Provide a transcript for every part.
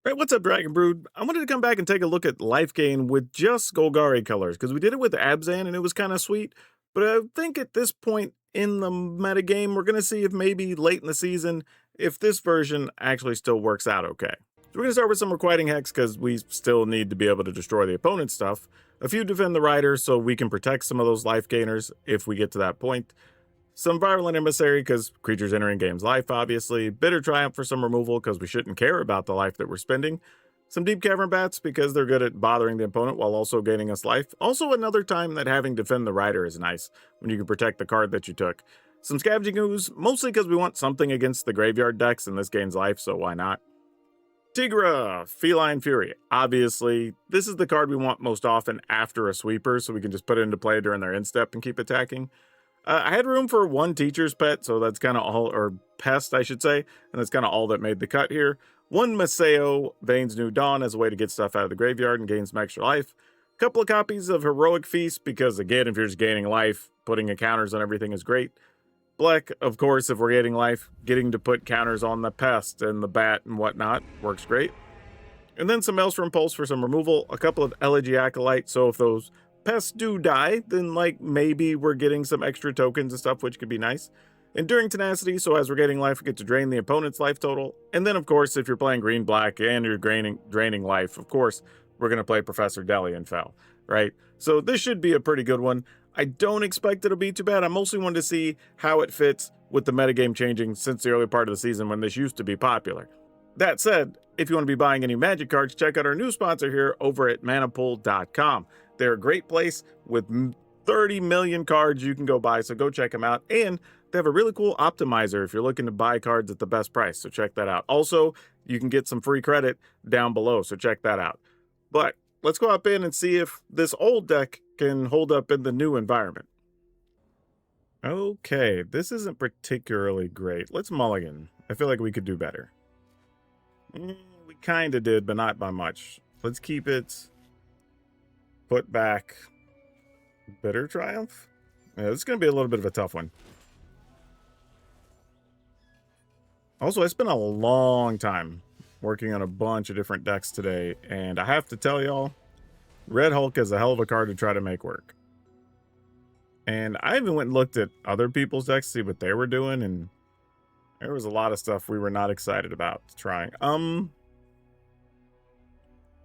Right, what's up, Dragon Brood? I wanted to come back and take a look at life gain with just Golgari colors, because we did it with Abzan and it was kind of sweet. But I think at this point in the metagame, we're going to see if maybe late in the season, if this version actually still works out okay. So we're going to start with some Requiting Hex, because we still need to be able to destroy the opponent's stuff. A few Defend the Rider, so we can protect some of those life gainers if we get to that point. Some Virulent Emissary, because creatures entering game's life, obviously. Bitter Triumph for some removal, because we shouldn't care about the life that we're spending. Some Deep Cavern Bats, because they're good at bothering the opponent while also gaining us life. Also, another time that having Defend the Rider is nice, when you can protect the card that you took. Some Scavenging Ooze, mostly because we want something against the graveyard decks, and this gains life, so why not? Tigra, Feline Fury. Obviously, this is the card we want most often after a sweeper, so we can just put it into play during their end step and keep attacking. I had room for one teacher's pet, so that's kind of all, or pest, I should say, and that's kind of all that made the cut here. One Maseo, Vane's New Dawn, as a way to get stuff out of the graveyard and gain some extra life. A couple of copies of Heroic Feast, because again, if you're just gaining life, putting counters on everything is great. Black, of course, if we're getting life, getting to put counters on the pest and the bat and whatnot works great. And then some Maelstrom Pulse for some removal, a couple of Elegy Acolyte, so if those pests do die, then like maybe we're getting some extra tokens and stuff, which could be nice. Enduring Tenacity, so as we're getting life, we get to drain the opponent's life total. And then, of course, if you're playing green-black and you're draining life, of course, we're going to play Professor Delian Fell, right? So this should be a pretty good one. I don't expect it'll be too bad. I mostly wanted to see how it fits with the metagame changing since the early part of the season when this used to be popular. That said, if you want to be buying any Magic cards, check out our new sponsor here over at ManaPool.com. They're a great place with 30 million cards you can go buy, so go check them out. And they have a really cool optimizer if you're looking to buy cards at the best price, so check that out. Also, you can get some free credit down below, so check that out. But let's go up in and see if this old deck can hold up in the new environment. Okay, this isn't particularly great. Let's mulligan. I feel like we could do better. We kind of did, but not by much. Let's keep it. Put back Bitter Triumph. Yeah, this is going to be a little bit of a tough one. Also, I spent a long time working on a bunch of different decks today, and I have to tell y'all, Red Hulk is a hell of a card to try to make work. And I even went and looked at other people's decks to see what they were doing, and there was a lot of stuff we were not excited about trying.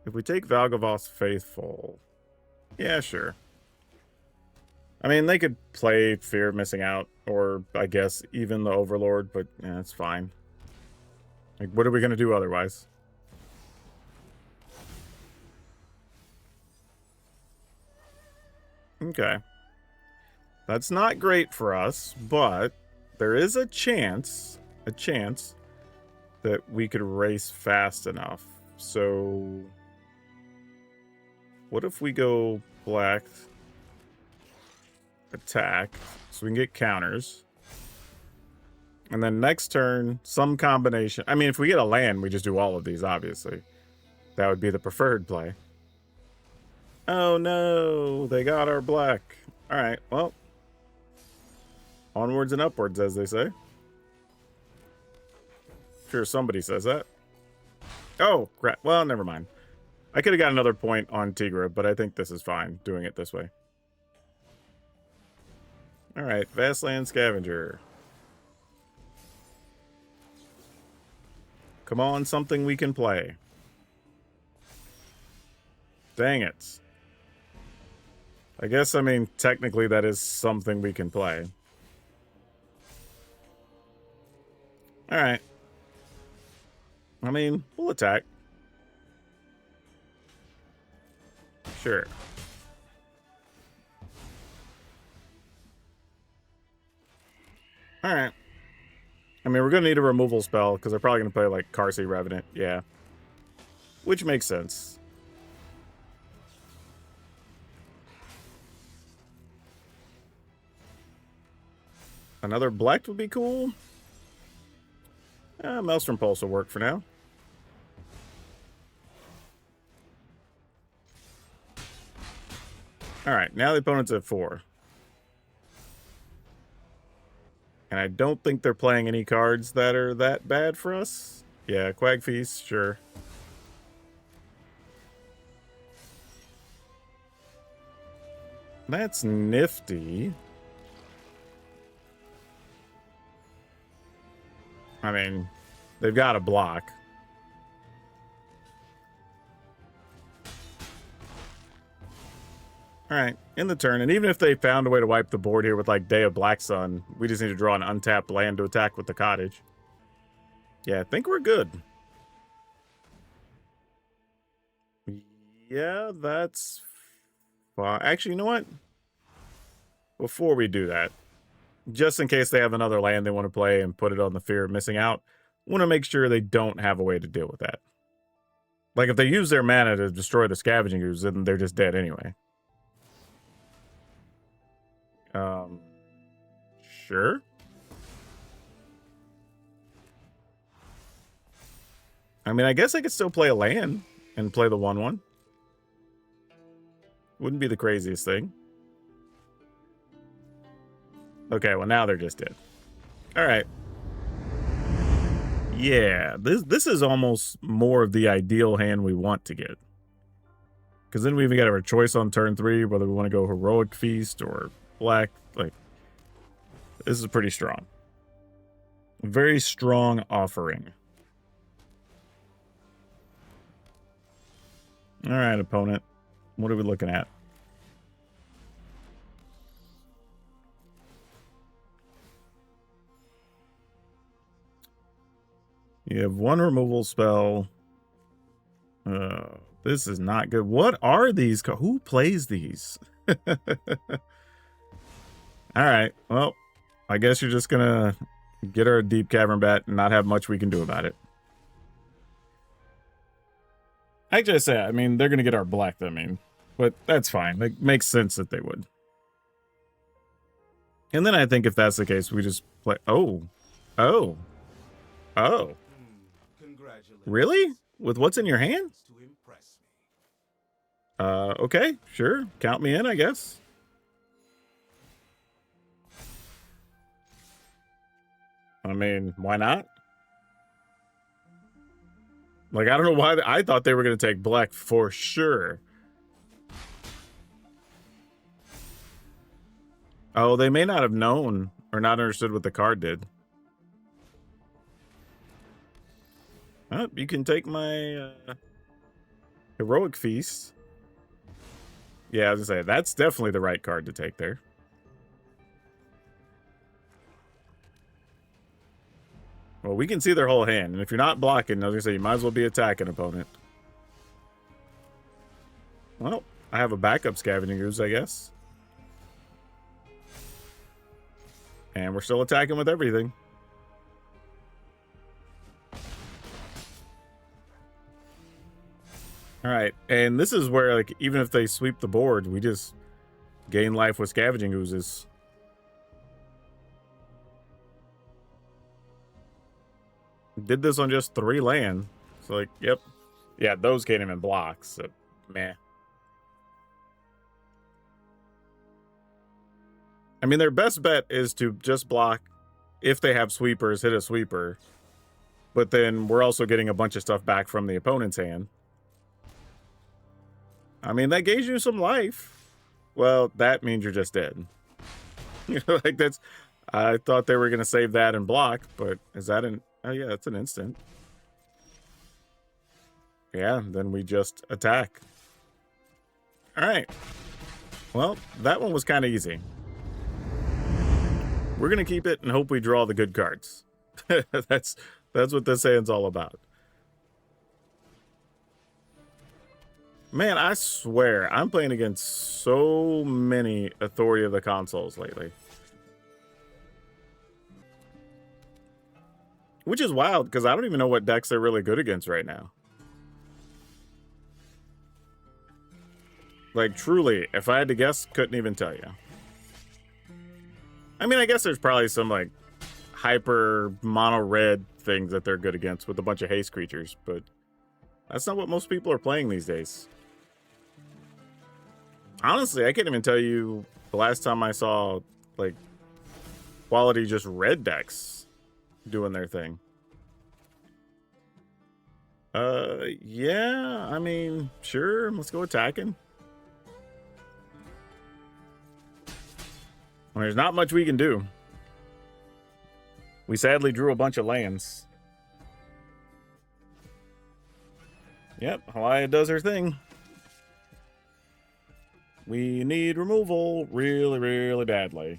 If we take Valgavoth's Faithful, yeah, sure. I mean, they could play Fear of Missing Out, or I guess even the Overlord, but yeah, it's fine. Like, what are we going to do otherwise? Okay. That's not great for us, but there is a chance that we could race fast enough. So what if we go black attack so we can get counters, and then next turn some combination. I mean, if we get a land, we just do all of these, obviously. That would be the preferred play. Oh no, they got our black. All right, well, onwards and upwards, as they say. Sure, somebody says that. Oh crap, well, never mind. I could have got another point on Tigra, but I think this is fine doing it this way. All right, Vastland Scavenger. Come on, something we can play. Dang it. I guess, I mean, technically that is something we can play. All right. I mean, we'll attack. Sure. All right. I mean, we're going to need a removal spell because they're probably going to play like Carsey Revenant. Yeah. Which makes sense. Another black would be cool. Maelstrom Pulse will work for now. Alright, now the opponent's at 4. And I don't think they're playing any cards that are that bad for us. Yeah, Quag Feast, sure. That's nifty. I mean, they've got a block. All right, in the turn, and even if they found a way to wipe the board here with like Day of Black Sun, we just need to draw an untapped land to attack with the cottage. Yeah, I think we're good. Yeah, that's fine. Actually, you know what? Before we do that, just in case they have another land they want to play and put it on the fear of missing out, want to make sure they don't have a way to deal with that. Like, if they use their mana to destroy the Scavenging Ooze, then they're just dead anyway. Sure. I mean, I guess I could still play a land and play the 1/1. Wouldn't be the craziest thing. Okay, well, now they're just dead. All right. Yeah, this is almost more of the ideal hand we want to get. Because then we even got our choice on turn 3, whether we want to go Heroic Feast or Black. Like, this is pretty strong. Very strong offering. All right, opponent. What are we looking at? You have one removal spell. This is not good. What are these? Who plays these? All right. Well, I guess you're just going to get our Deep Cavern Bat and not have much we can do about it. Actually, I say, I mean, they're going to get our black, I mean, but that's fine. It makes sense that they would. And then I think if that's the case, we just play. Oh. Really? With what's in your hand? Okay, sure. Count me in, I guess. I mean, why not? Like, I don't know why. I thought they were going to take black for sure. Oh, they may not have known or not understood what the card did. Oh, you can take my Heroic Feast. Yeah, I was going to say, that's definitely the right card to take there. Well, we can see their whole hand, and if you're not blocking, I was going to say, you might as well be attacking opponent. Well, I have a backup Scavenging Ooze, I guess. And we're still attacking with everything. All right, and this is where, like, even if they sweep the board, we just gain life with Scavenging Oozes. Did this on just 3 land. So, like, yep. Yeah, those can't even block, so, meh. I mean, their best bet is to just block if they have sweepers, hit a sweeper. But then we're also getting a bunch of stuff back from the opponent's hand. I mean, that gives you some life. Well, that means you're just dead. Like, that's... I thought they were going to save that and block, but is that an... Oh, yeah, that's an instant. Yeah, then we just attack. All right. Well, that one was kind of easy. We're going to keep it and hope we draw the good cards. That's what this hand's all about. Man, I swear, I'm playing against so many Authority of the Consoles lately. Which is wild, because I don't even know what decks they're really good against right now. Like, truly, if I had to guess, couldn't even tell you. I mean, I guess there's probably some, like, hyper mono-red things that they're good against with a bunch of haste creatures, but that's not what most people are playing these days. Honestly, I can't even tell you the last time I saw, like, quality just red decks doing their thing. Yeah, I mean, sure, let's go attacking. There's not much we can do. We sadly drew a bunch of lands. Yep, Halaya does her thing. We need removal really, really badly.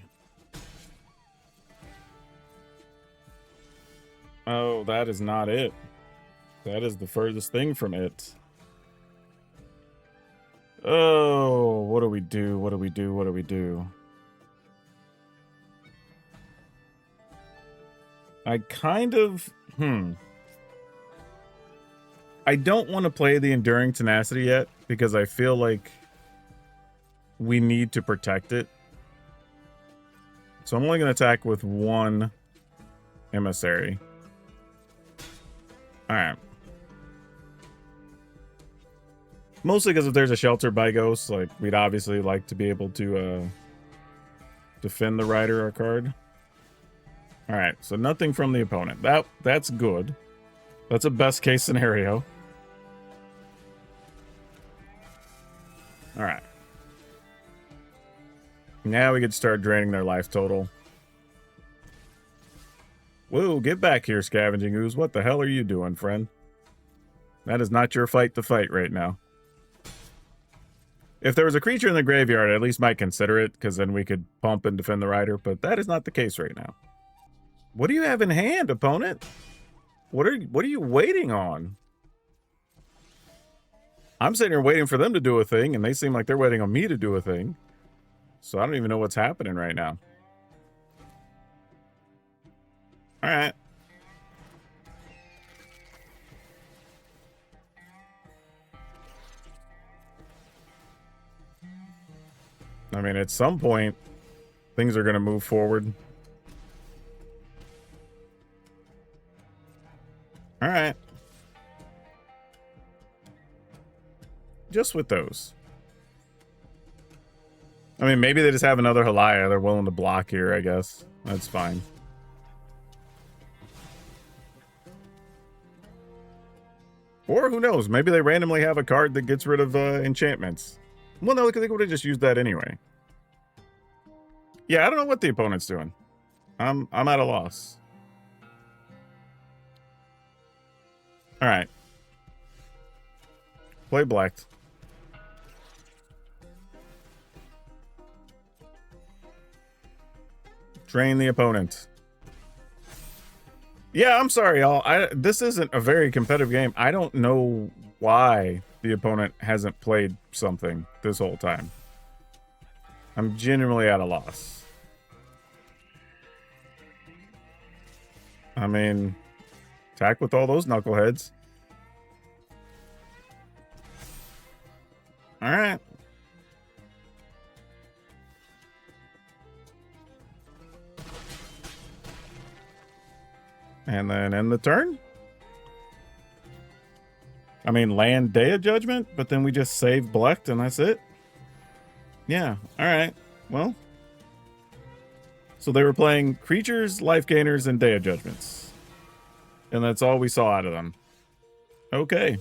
Oh, that is not it. That is the furthest thing from it. Oh, what do we do? What do we do? What do we do? I kind of... I don't want to play the Enduring Tenacity yet, because I feel like we need to protect it. So I'm only going to attack with one Emissary. Alright. Mostly because if there's a Shelter by Ghost, like, we'd obviously like to be able to defend the Rider our card. Alright, so nothing from the opponent. That's good. That's a best case scenario. Alright. Now we could start draining their life total. Whoa, get back here, Scavenging Ooze. What the hell are you doing, friend? That is not your fight to fight right now. If there was a creature in the graveyard, I at least might consider it, because then we could pump and defend the Rider, but that is not the case right now. What do you have in hand, opponent? What are you waiting on? I'm sitting here waiting for them to do a thing, and they seem like they're waiting on me to do a thing. So I don't even know what's happening right now. Alright. I mean, at some point, things are going to move forward. Alright. Just with those. I mean, maybe they just have another Halaya. They're willing to block here, I guess. That's fine. Or who knows? Maybe they randomly have a card that gets rid of enchantments. Well, no, they would have just used that anyway. Yeah, I don't know what the opponent's doing. I'm at a loss. All right. Play black. Drain the opponent. Yeah, I'm sorry, y'all. This isn't a very competitive game. I don't know why the opponent hasn't played something this whole time. I'm genuinely at a loss. I mean, attack with all those knuckleheads. All right. And then end the turn. I mean, land Day of Judgment, but then we just save Blecht and that's it. Yeah, alright. Well. So they were playing creatures, life gainers, and Day of Judgments. And that's all we saw out of them. Okay,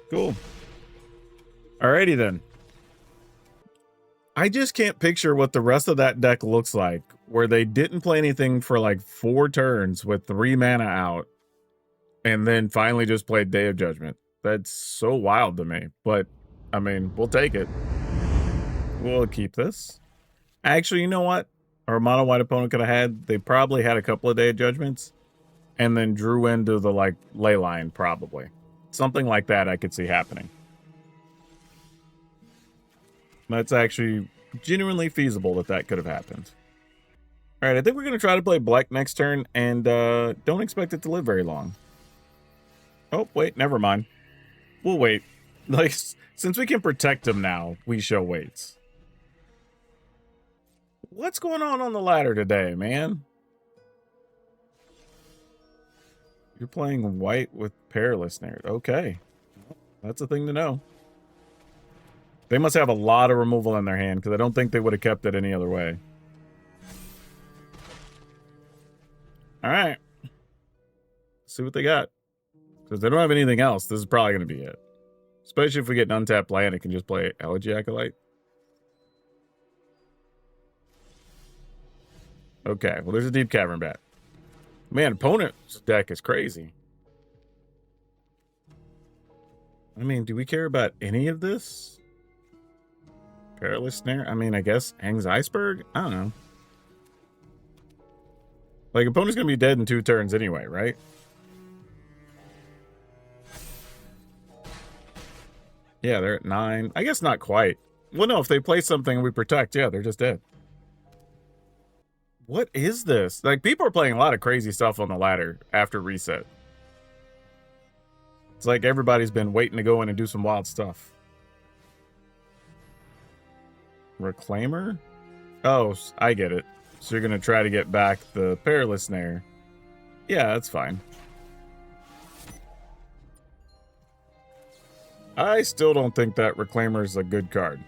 cool. Alrighty then. I just can't picture what the rest of that deck looks like, where they didn't play anything for like 4 turns with 3 mana out, and then finally just played Day of Judgment. That's so wild to me, but I mean, we'll take it. We'll keep this. Actually, you know what? Our mono white opponent could have had, they probably had a couple of Day of Judgments, and then drew into the like ley line, probably. Something like that I could see happening. That's actually genuinely feasible that could have happened. All right, I think we're going to try to play black next turn, and don't expect it to live very long. Oh, wait, never mind. We'll wait. Like, since we can protect him now, we shall wait. What's going on the ladder today, man? You're playing white with Perilous Snare. Okay. That's a thing to know. They must have a lot of removal in their hand, because I don't think they would have kept it any other way. Alright. See what they got. Because they don't have anything else, this is probably going to be it. Especially if we get an untapped land, it can just play Elegy Acolyte. Okay, well, there's a Deep Cavern Bat. Man, opponent's deck is crazy. I mean, do we care about any of this? Perilous Snare? I mean, I guess Hang's Iceberg? I don't know. Like, opponent's gonna be dead in 2 turns anyway, right? Yeah, they're at 9. I guess not quite. Well, no, if they play something and we protect, yeah, they're just dead. What is this? Like, people are playing a lot of crazy stuff on the ladder after reset. It's like everybody's been waiting to go in and do some wild stuff. Reclaimer? Oh, I get it. So you're going to try to get back the Perilous Snare. Yeah, that's fine. I still don't think that Reclaimer is a good card.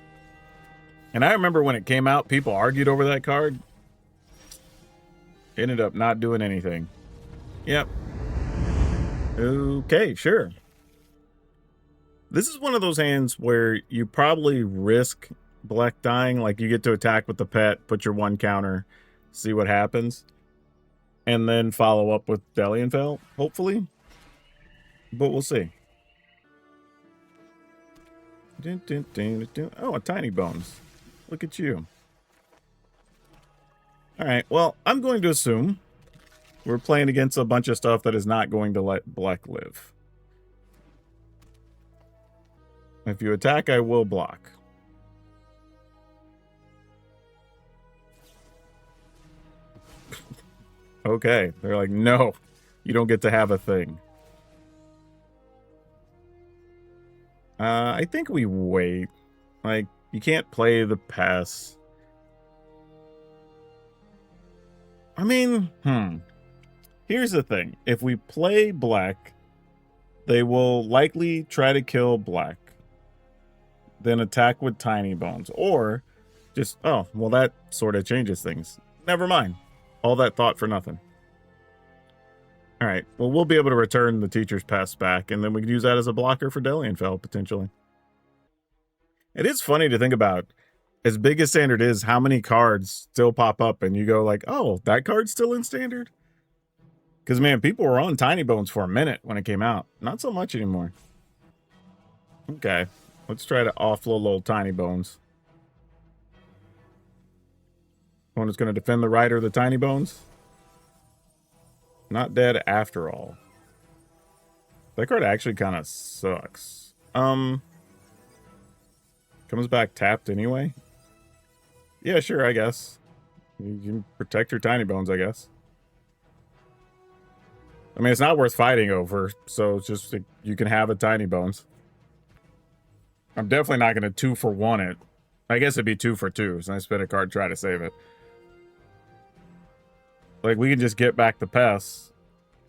And I remember when it came out, people argued over that card. Ended up not doing anything. Yep. Okay, sure. This is one of those hands where you probably risk black dying. Like, you get to attack with the pet, put your 1 counter, see what happens, and then follow up with Delianfell, hopefully. But we'll see. Oh, a Tiny Bones. Look at you. Alright, well, I'm going to assume we're playing against a bunch of stuff that is not going to let black live. If you attack, I will block. Okay, they're like, no, you don't get to have a thing. I think we wait. Like, you can't play the pass. I mean, here's the thing. If we play black, they will likely try to kill black, then attack with Tiny Bones, or just, oh, well, that sort of changes things. Never mind. All that thought for nothing. All right, well, we'll be able to return the Teacher's Pass back, and then we can use that as a blocker for Delianfell, potentially. It is funny to think about. As big as Standard is, how many cards still pop up, and you go like, oh, that card's still in Standard? Because, man, people were on Tiny Bones for a minute when it came out. Not so much anymore. Okay, let's try to offload little Tiny Bones. Opponent's going to defend the rider of the Tiny Bones. Not dead after all. That card actually kind of sucks. Comes back tapped anyway. Yeah, sure, I guess. You can protect your Tiny Bones, I guess. I mean, it's not worth fighting over, so it's just you can have a Tiny Bones. I'm definitely not going to 2-for-1 it. I guess it'd be 2-for-2, so I spend a card to try to save it. Like, we can just get back the pests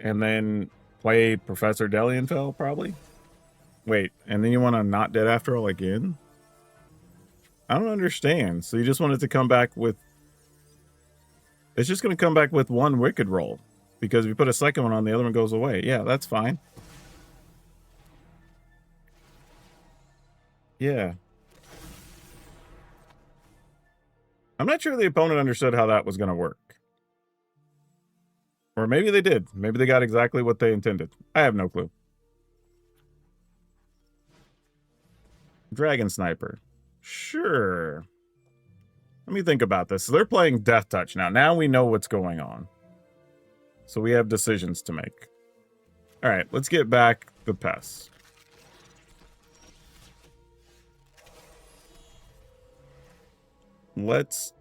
and then play Professor Delianfell, probably. Wait, and then you want to not dead after all again? I don't understand. So you just want it to come back with... It's just going to come back with 1 Wicked roll. Because if you put a second one on, the other one goes away. Yeah, that's fine. Yeah. I'm not sure the opponent understood how that was going to work. Or maybe they did. Maybe they got exactly what they intended. I have no clue. Dragon Sniper. Sure. Let me think about this. So they're playing Deathtouch now. Now we know what's going on. So we have decisions to make. All right, let's get back the pests. Let's...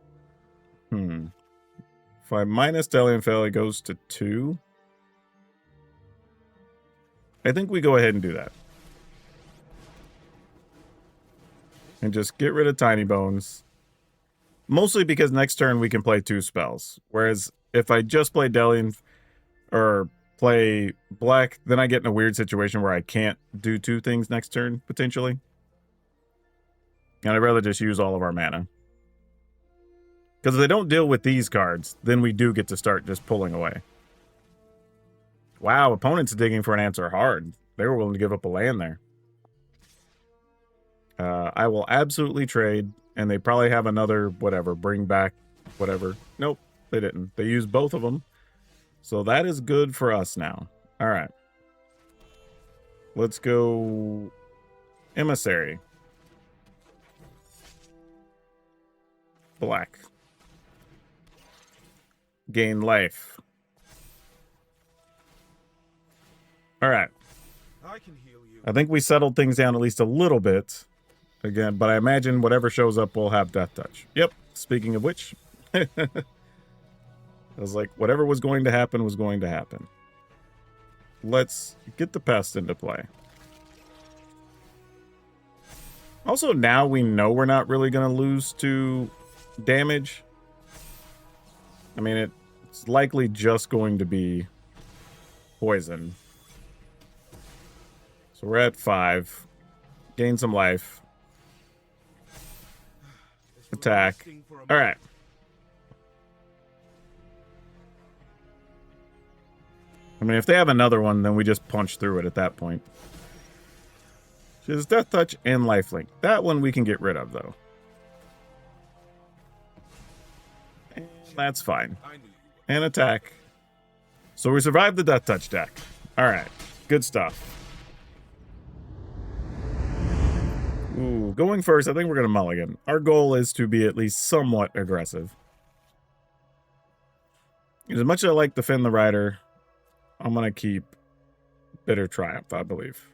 If I minus Delianfell, it goes to 2. I think we go ahead and do that. And just get rid of Tiny Bones. Mostly because next turn we can play 2 spells. Whereas if I just play Delian or play black, then I get in a weird situation where I can't do 2 things next turn, potentially. And I'd rather just use all of our mana. Because if they don't deal with these cards, then we do get to start just pulling away. Wow, opponent's digging for an answer hard. They were willing to give up a land there. I will absolutely trade, and they probably have another, whatever, bring back, whatever. Nope, they didn't. They used both of them. So that is good for us now. All right. Let's go Emissary. Black. Gain life. All right. I can heal you. I think we settled things down at least a little bit. Again, but I imagine whatever shows up will have Deathtouch. Yep. Speaking of which, I was like, whatever was going to happen was going to happen. Let's get the pest into play. Also, now we know we're not really going to lose to damage. I mean, it's likely just going to be poison. So we're at 5. Gain some life. Attack. All right. I mean, if they have another one, then we just punch through it at that point. She has Deathtouch and Lifelink. That one we can get rid of, though. And that's fine. And attack. So we survived the Deathtouch deck. All right. Good stuff. Ooh, going first, I think we're going to mulligan. Our goal is to be at least somewhat aggressive. As much as I like Defend the Rider, I'm going to keep Bitter Triumph, I believe.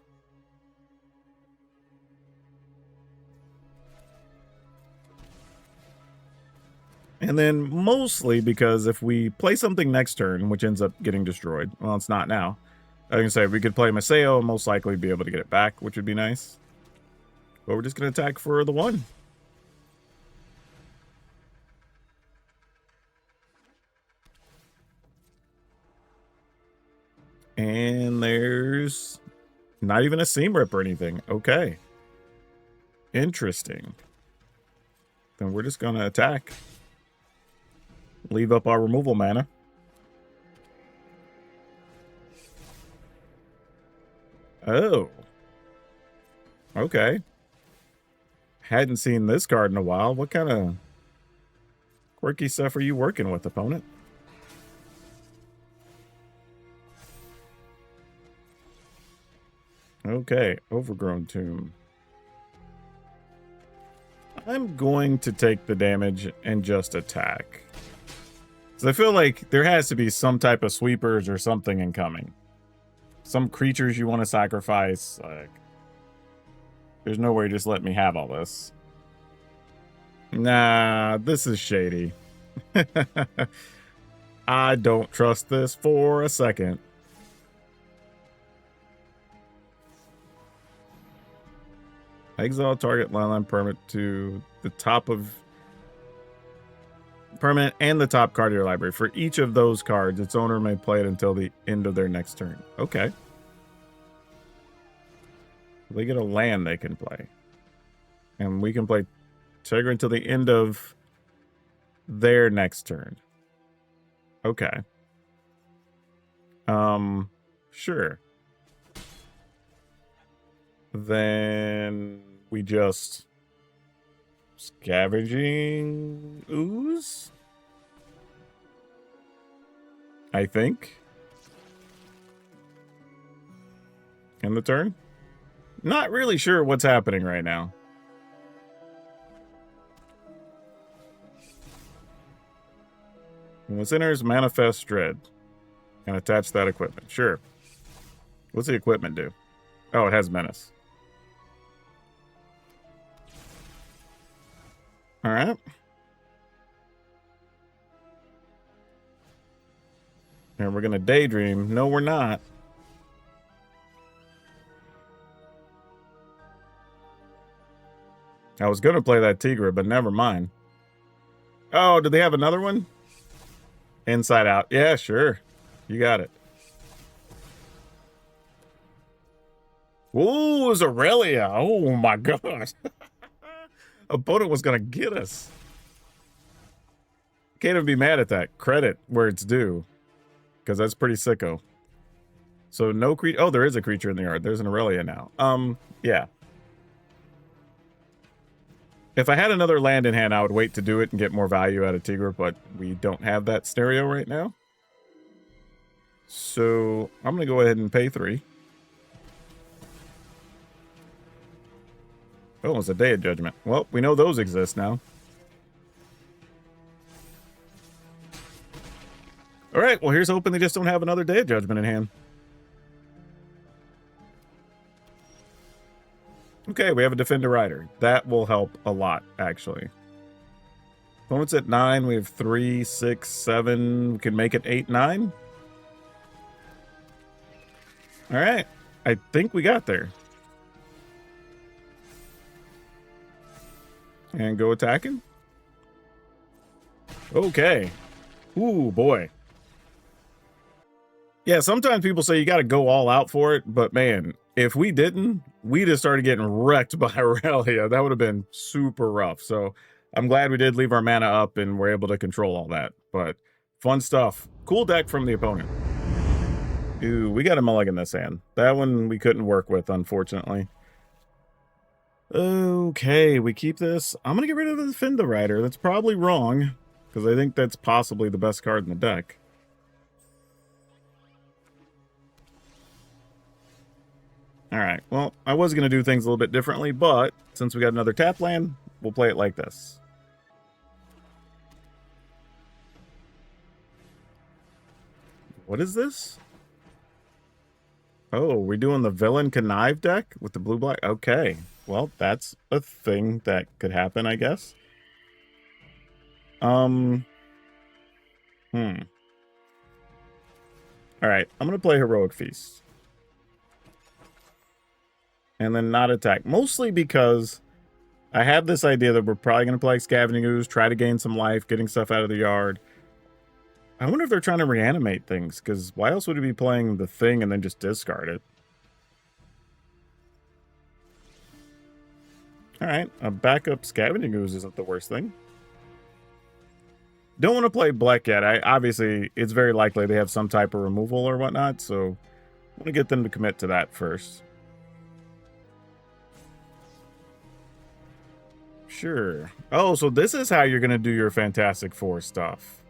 And then mostly because if we play something next turn, which ends up getting destroyed, well, it's not now. I was going to say, if we could play Maseo and most likely be able to get it back, which would be nice. But we're just going to attack for the 1. And there's not even a Seam Rip or anything. Okay. Interesting. Then we're just going to attack. Leave up our removal mana. Oh. Okay. Hadn't seen this card in a while. What kind of quirky stuff are you working with, opponent? Okay, Overgrown Tomb. I'm going to take the damage and just attack. So I feel like there has to be some type of sweepers or something incoming. Some creatures you want to sacrifice. Like, there's no way to just let me have all this. Nah, this is shady. I don't trust this for a second. Exile target landline permanent to the top of permanent and the top card of your library. For each of those cards, its owner may play it until the end of their next turn. Okay. They get a land they can play. And we can play Tigra until the end of their next turn. Okay. Sure. Then we just Scavenging Ooze, I think. In the turn? Not really sure what's happening right now. What's in here is Manifest Dread. And attach that equipment. Sure. What's the equipment do? Oh, it has Menace. All right. And we're going to Daydream. No, we're not. I was going to play that Tigra, but never mind. Oh, did they have another one? Inside Out. Yeah, sure. You got it. Ooh, Aurelia. Oh, my gosh. Opponent was going to get us. Can't even be mad at that. Credit where it's due. Because that's pretty sicko. So no creature. Oh, there is a creature in the yard. There's an Aurelia now. Yeah. If I had another land in hand, I would wait to do it and get more value out of Tigra, but we don't have that scenario right now. So I'm going to go ahead and pay 3. Oh, it's a Day of Judgment. Well, we know those exist now. All right, well, here's hoping they just don't have another Day of Judgment in hand. Okay, we have a Defender Rider. That will help a lot, actually. Opponent's at 9. We have 3, 6, 7. We can make it 8, 9. All right. I think we got there. And go attacking. Okay. Ooh, boy. Yeah, sometimes people say you got to go all out for it, but man, if we didn't, we'd have started getting wrecked by Aurelia. That would have been super rough. So I'm glad we did leave our mana up and we're able to control all that. But fun stuff. Cool deck from the opponent. Ooh, we got a mulligan this hand. That one we couldn't work with, unfortunately. Okay, we keep this. I'm going to get rid of the Defender Rider. That's probably wrong, because I think that's possibly the best card in the deck. Alright, well, I was going to do things a little bit differently, but since we got another tap land, we'll play it like this. What is this? Oh, we're doing the Villain Connive deck with the blue-black? Okay. Well, that's a thing that could happen, I guess. Alright, I'm going to play Heroic Feast. And then not attack. Mostly because I have this idea that we're probably going to play Scavenging Ooze, try to gain some life, getting stuff out of the yard. I wonder if they're trying to reanimate things, because why else would he be playing the thing and then just discard it? Alright, a backup Scavenging Ooze isn't the worst thing. Don't want to play Black yet. Obviously, it's very likely they have some type of removal or whatnot, so I want to get them to commit to that first. Sure. Oh, so this is how you're going to do your Fantastic Four stuff.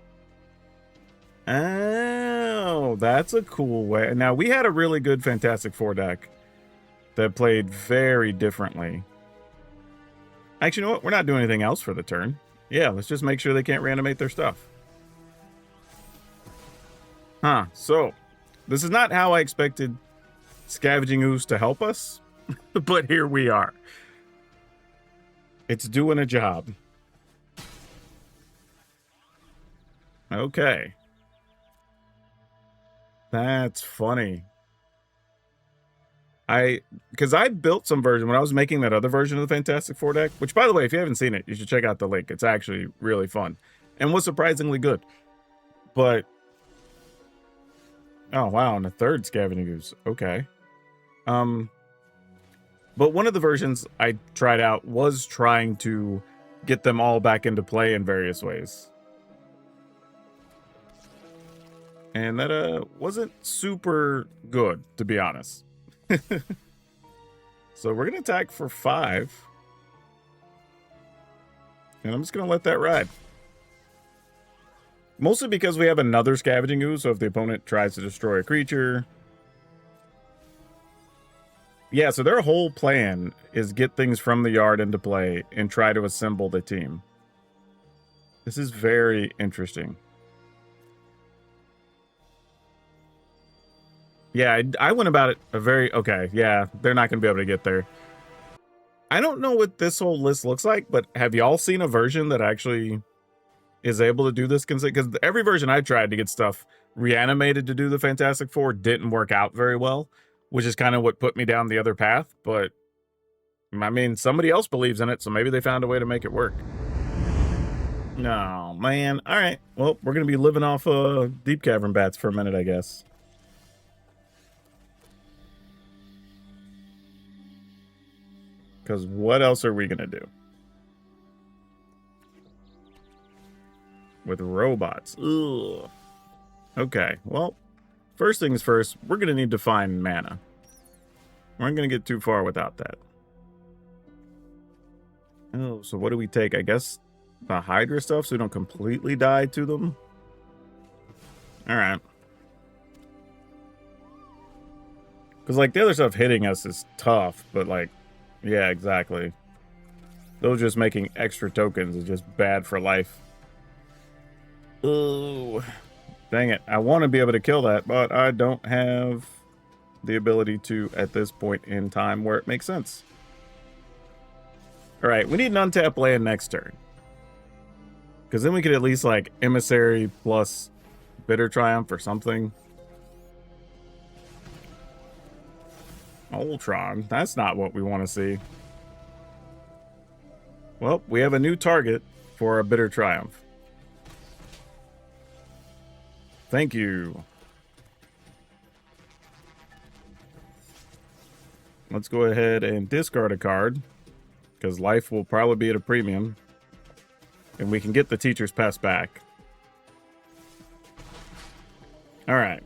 Oh, that's a cool way. Now, we had a really good Fantastic Four deck that played very differently. Actually, you know what? We're not doing anything else for the turn. Yeah, let's just make sure they can't reanimate their stuff. Huh, so this is not how I expected Scavenging Ooze to help us, but here we are. It's doing a job. Okay. That's funny. Because I built some version when I was making that other version of the Fantastic Four deck, which, by the way, if you haven't seen it, you should check out the link. It's actually really fun and was surprisingly good. But, oh, wow, and a third Scavenging Ooze. Okay. But one of the versions I tried out was trying to get them all back into play in various ways. And that wasn't super good, to be honest. So we're going to attack for 5. And I'm just going to let that ride. Mostly because we have another Scavenging Ooze, so if the opponent tries to destroy a creature... Yeah, so their whole plan is get things from the yard into play and try to assemble the team. This is very interesting. Yeah, I went about it a very... Okay, yeah, they're not going to be able to get there. I don't know what this whole list looks like, but have y'all seen a version that actually is able to do this? Because every version I tried to get stuff reanimated to do the Fantastic Four didn't work out very well, which is kind of what put me down the other path. But, I mean, somebody else believes in it, so maybe they found a way to make it work. No, man. All right. Well, we're going to be living off Deep Cavern Bats for a minute, I guess. Because what else are we going to do? With robots. Ugh. Okay, well, first things first, we're going to need to find mana. We're not going to get too far without that. Oh, so what do we take? I guess the Hydra stuff so we don't completely die to them? Alright. Because, like, the other stuff hitting us is tough, but, like, yeah, exactly. Those just making extra tokens is just bad for life. Oh, dang it. I want to be able to kill that, but I don't have the ability to at this point in time where it makes sense. Alright, we need an untap land next turn. Because then we could at least, like, Emissary plus Bitter Triumph or something. Ultron. That's not what we want to see. Well, we have a new target for a Bitter Triumph. Thank you. Let's go ahead and discard a card, because life will probably be at a premium. And we can get the Teacher's Pass back. Alright.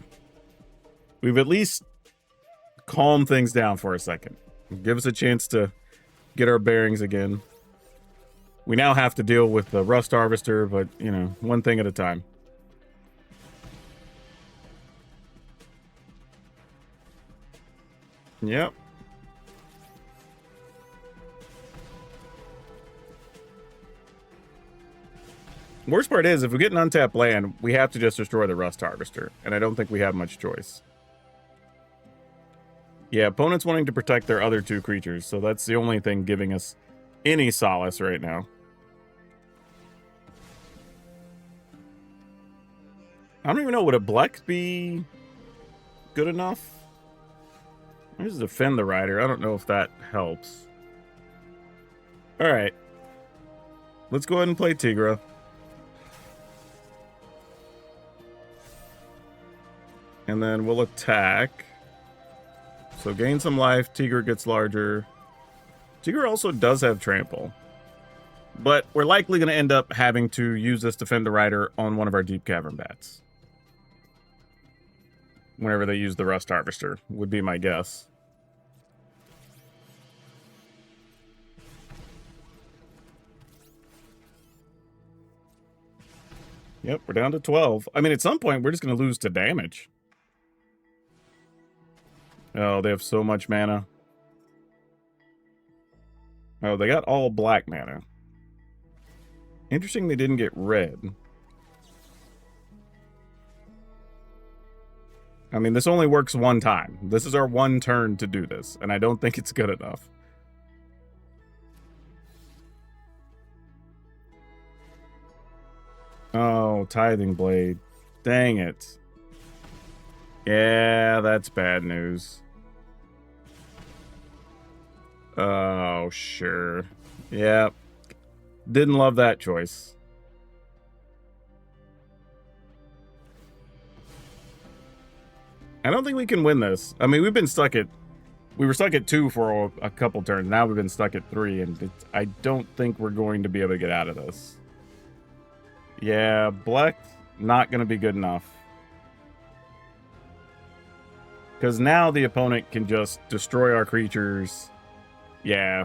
We've at least calmed things down for a second. Give us a chance to get our bearings again. We now have to deal with the Rust Harvester, but, you know, one thing at a time. Yep. Worst part is, if we get an untapped land, we have to just destroy the Rust Harvester, and I don't think we have much choice. Yeah, opponents wanting to protect their other two creatures, so that's the only thing giving us any solace right now. I don't even know, would a Bleck be good enough? Let's just defend the Rider. I don't know if that helps. Alright. Let's go ahead and play Tigra. And then we'll attack. So gain some life. Tigra gets larger. Tigra also does have trample. But we're likely going to end up having to use this Defend the Rider on one of our Deep Cavern Bats. Whenever they use the Rust Harvester, would be my guess. Yep, we're down to 12. I mean, at some point, we're just going to lose to damage. Oh, they have so much mana. Oh, they got all black mana. Interesting they didn't get red. I mean, this only works one time. This is our one turn to do this, and I don't think it's good enough. Oh, Tithing Blade. Dang it. Yeah, that's bad news. Oh, sure. Yep. Didn't love that choice. I don't think we can win this. I mean, we were stuck at 2 for a couple turns. Now we've been stuck at 3, and I don't think we're going to be able to get out of this. Yeah, Black, not going to be good enough. Because now the opponent can just destroy our creatures. Yeah,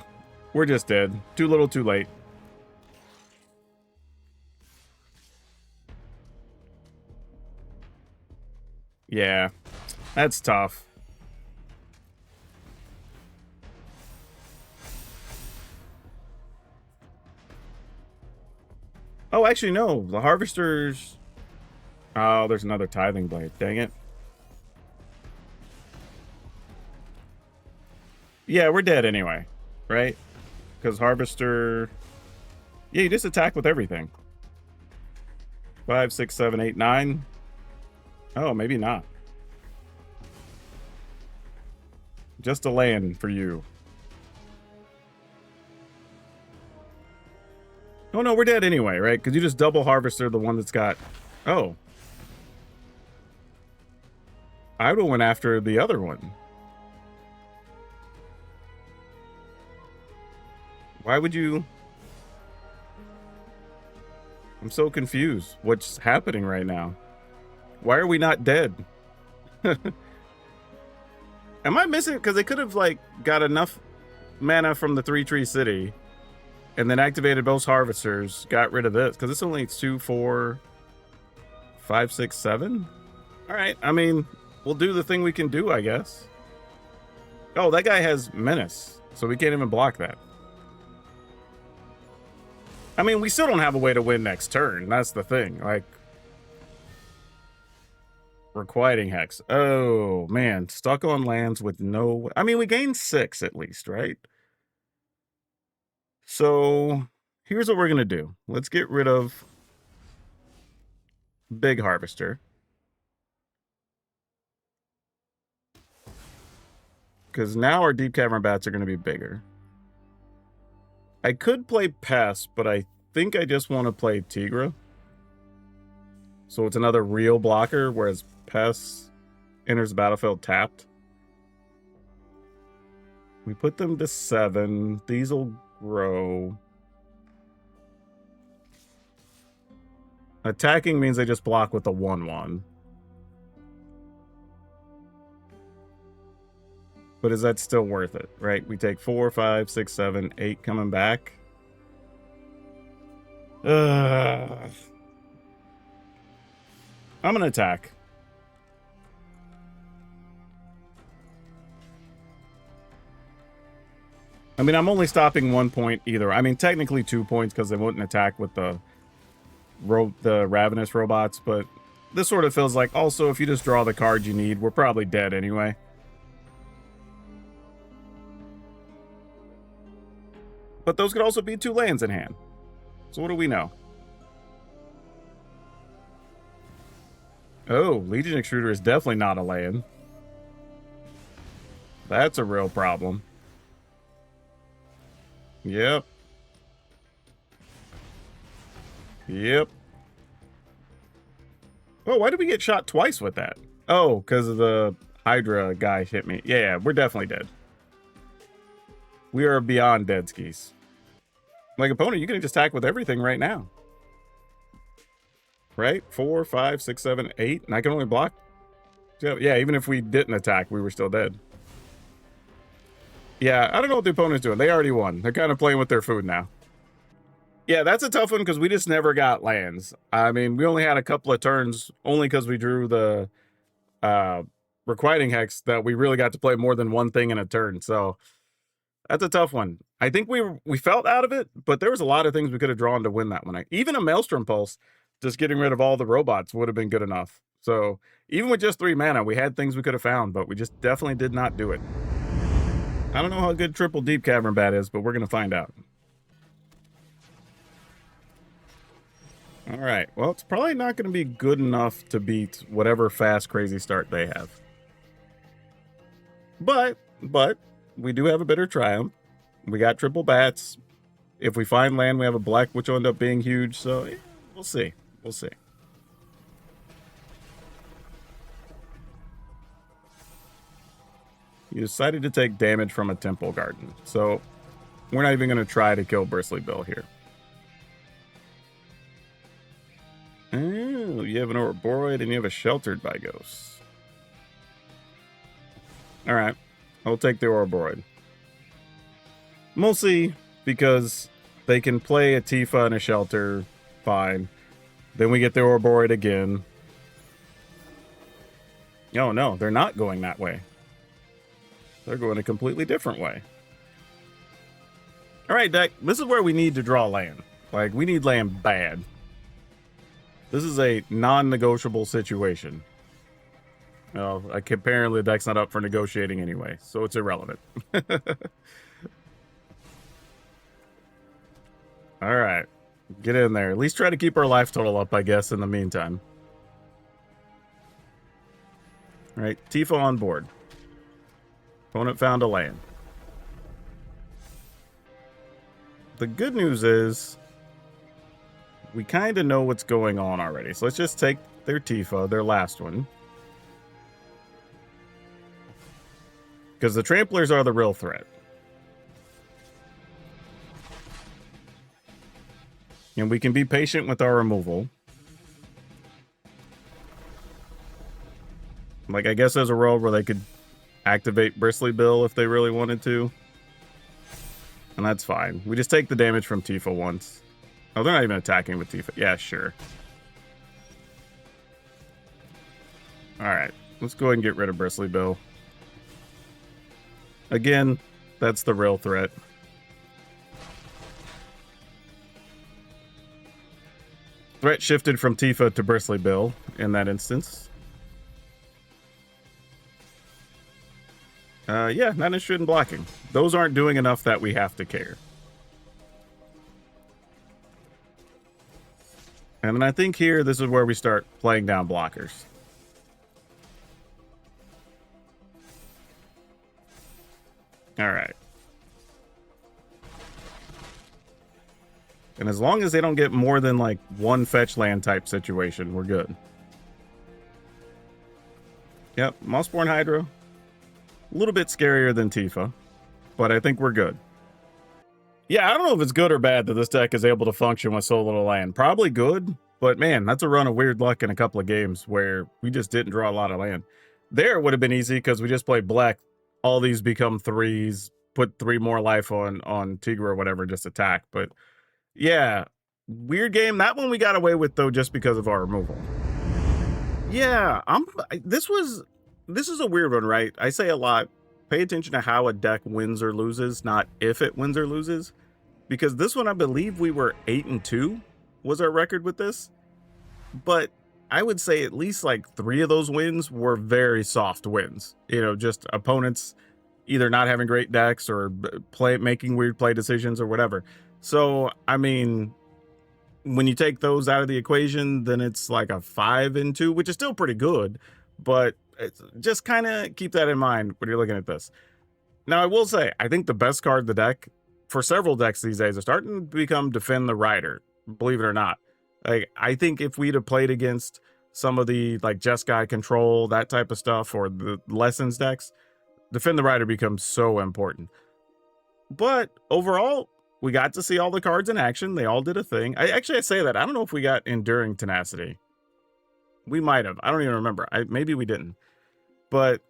we're just dead. Too little, too late. Yeah, that's tough. Oh, actually, no. The Harvesters... Oh, there's another Tithing Blade. Dang it. Yeah, we're dead anyway, right? Because Harvester... Yeah, you just attack with everything. 5, 6, 7, 8, 9. Oh, maybe not. Just a land for you. Oh, no, we're dead anyway, right? Because you just double Harvester the one that's got... Oh. I would have went after the other one. Why would you... I'm so confused. What's happening right now? Why are we not dead? Am I missing? Because they could have, like, got enough mana from the 3-tree city and then activated both harvesters, got rid of this, because it's only 2, 4, 5, 6, 7. All right, I mean, we'll do the thing we can do, I guess. Oh, that guy has Menace, so we can't even block that. I mean, we still don't have a way to win next turn. That's the thing. Like, Requiting Hex. Oh, man. Stuck on lands with no... I mean, we gained 6 at least, right? So, here's what we're going to do. Let's get rid of Big Harvester. Because now our Deep Cavern Bats are going to be bigger. I could play Pest, but I think I just want to play Tigra. So it's another real blocker, whereas Pest enters the battlefield tapped. We put them to 7. These will grow. Attacking means they just block with a 1/1. But is that still worth it, right? We take 4, 5, 6, 7, 8 coming back. I'm going to attack. I mean, I'm only stopping 1 point either. I mean, technically 2 points because they wouldn't attack with the Ravenous Robots, but this sort of feels like also if you just draw the cards you need, we're probably dead anyway. But those could also be 2 lands in hand. So what do we know? Oh, Legion Extruder is definitely not a land. That's a real problem. Yep. Yep. Oh, why did we get shot twice with that? Oh, because of the Hydra guy hit me. Yeah, we're definitely dead. We are beyond dead skis. Like, opponent, you can just attack with everything right now. Right? 4, 5, 6, 7, 8. And I can only block. Yeah, even if we didn't attack, we were still dead. Yeah, I don't know what the opponent's doing. They already won. They're kind of playing with their food now. Yeah, that's a tough one because we just never got lands. I mean, we only had a couple of turns only because we drew the Requiting Hex that we really got to play more than one thing in a turn. So that's a tough one. I think we felt out of it, but there was a lot of things we could have drawn to win that one. Even a Maelstrom Pulse, just getting rid of all the robots would have been good enough. So even with just 3 mana, we had things we could have found, but we just definitely did not do it. I don't know how good triple Deep Cavern Bat is, but we're going to find out. All right. Well, it's probably not going to be good enough to beat whatever fast, crazy start they have. But we do have a bitter triumph. We got triple bats. If we find land, we have a black, which will end up being huge. So yeah, we'll see. We'll see. You decided to take damage from a Temple Garden. So we're not even going to try to kill Bristly Bill here. Oh, you have an Ouroboros and you have a Sheltered by Ghosts. All right. I'll take the Ouroboros. Mostly because they can play a Tifa and a Shelter fine. Then we get the Ouroboros again. Oh, no, they're not going that way. They're going a completely different way. All right, deck. This is where we need to draw land. Like, we need land bad. This is a non-negotiable situation. Well, apparently the deck's not up for negotiating anyway, so it's irrelevant. All right. Get in there. At least try to keep our life total up, I guess, in the meantime. All right, Tifa on board. Opponent found a land. The good news is we kind of know what's going on already. So let's just take their Tifa, their last one. Because the Tramplers are the real threat. And we can be patient with our removal. Like, I guess there's a world where they could activate Bristly Bill if they really wanted to. And that's fine. We just take the damage from Tifa once. Oh, they're not even attacking with Tifa. Yeah, sure. Alright, let's go ahead and get rid of Bristly Bill. Again, that's the real threat. Threat shifted from Tifa to Bristly Bill in that instance. Yeah, not interested in blocking. Those aren't doing enough that we have to care. And then I think here, this is where we start playing down blockers. Alright. And as long as they don't get more than like one fetch land type situation, we're good. Yep, Mossborn Hydra. A little bit scarier than Tifa, but I think we're good. Yeah, I don't know if it's good or bad that this deck is able to function with so little land. Probably good, but man, that's a run of weird luck in a couple of games where we just didn't draw a lot of land. There it would have been easy because we just played black. All these become 3s, put 3 more life on Tigra or whatever, just attack. But yeah, weird game. That one we got away with though just because of our removal. Yeah, this is a weird one, right? I say a lot, pay attention to how a deck wins or loses, not if it wins or loses. Because this one, I believe we were 8-2 was our record with this. But I would say at least like 3 of those wins were very soft wins. You know, just opponents either not having great decks or making weird play decisions or whatever. So, I mean, when you take those out of the equation, then it's like a 5-2, which is still pretty good. But just kind of keep that in mind when you're looking at this. Now, I will say, I think the best card in the deck for several decks these days are starting to become Defend the Rider, believe it or not. Like, I think if we'd have played against some of the like Jeskai Control, that type of stuff, or the Lessons decks, Defend the Rider becomes so important. But overall, we got to see all the cards in action. They all did a thing. I say that. I don't know if we got Enduring Tenacity. We might have. I don't even remember. Maybe we didn't. But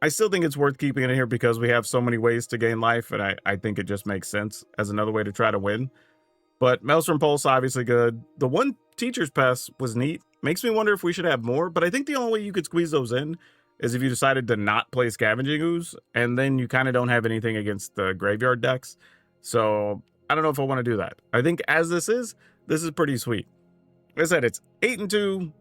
I still think it's worth keeping it in here because we have so many ways to gain life, and I think it just makes sense as another way to try to win. But Maelstrom Pulse, obviously good. The one Teacher's Pass was neat. Makes me wonder if we should have more, but I think the only way you could squeeze those in is if you decided to not play Scavenging Ooze, and then you kind of don't have anything against the graveyard decks. So I don't know if I want to do that. I think as this is pretty sweet. Like I said, it's 8-2.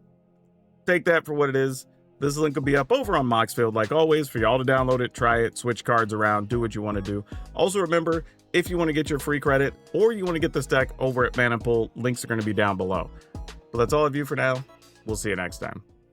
Take that for what it is. This link will be up over on Moxfield, like always, for y'all to download it, try it, switch cards around, do what you want to do. Also remember, if you want to get your free credit or you want to get this deck over at ManaPool, links are going to be down below. But that's all of you for now. We'll see you next time.